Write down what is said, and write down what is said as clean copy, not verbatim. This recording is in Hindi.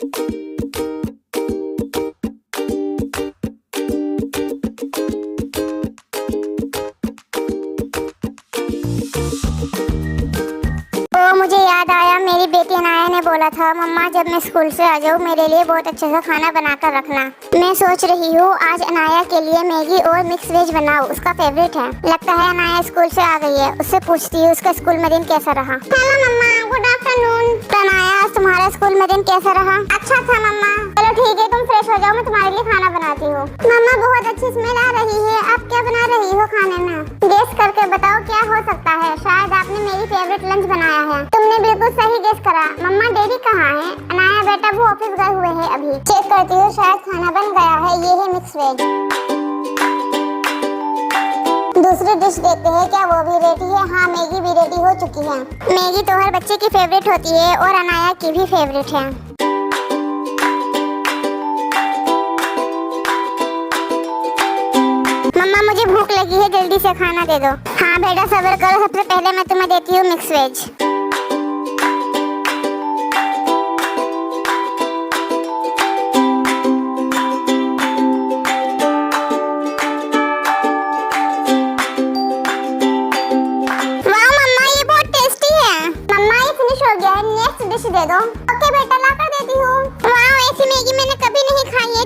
मुझे याद आया, मेरी बेटी अनाया ने बोला था, मम्मा जब मैं स्कूल से आ जाऊँ मेरे लिए बहुत अच्छा सा खाना बनाकर रखना। मैं सोच रही हूँ आज अनाया के लिए मैगी और मिक्स वेज बनाऊँ, उसका फेवरेट है। लगता है अनाया स्कूल से आ गई है, उससे पूछती हूँ उसका स्कूल में दिन कैसा रहा। हेलो मम्मा, गुड आफ्टरनून। अनाया, तुम्हारा स्कूल में दिन कैसा रहा? अच्छा था मम्मा। चलो ठीक है, तुम फ्रेश हो जाओ, मैं तुम्हारे लिए खाना बनाती हूँ। मम्मा बहुत अच्छी स्मेल आ रही है, आप क्या बना रही हो खाने में? गेस करके बताओ क्या हो सकता है। शायद आपने मेरी फेवरेट लंच बनाया है। तुमने बिल्कुल सही गेस करा। मम्मा डैडी कहाँ है? अनाया बेटा वो ऑफिस गए हुए हैं अभी। चेक करती हूँ, शायद खाना बन गया है। ये है मिक्स वेज। दूसरी डिश देखते हैं क्या वो भी रेडी है। हाँ, मैगी भी रेडी हो चुकी है। मैगी तो हर बच्चे की फेवरेट होती है और अनाया की भी फेवरेट है। मम्मा मुझे भूख लगी है, जल्दी से खाना दे दो। हाँ बेटा सब्र करो, सबसे पहले मैं तुम्हें देती हूँ मिक्स वेज। डिश दे दो। ओके बेटा ला कर देती हूँ। वाह, ऐसी मैगी मैंने कभी नहीं खाई है,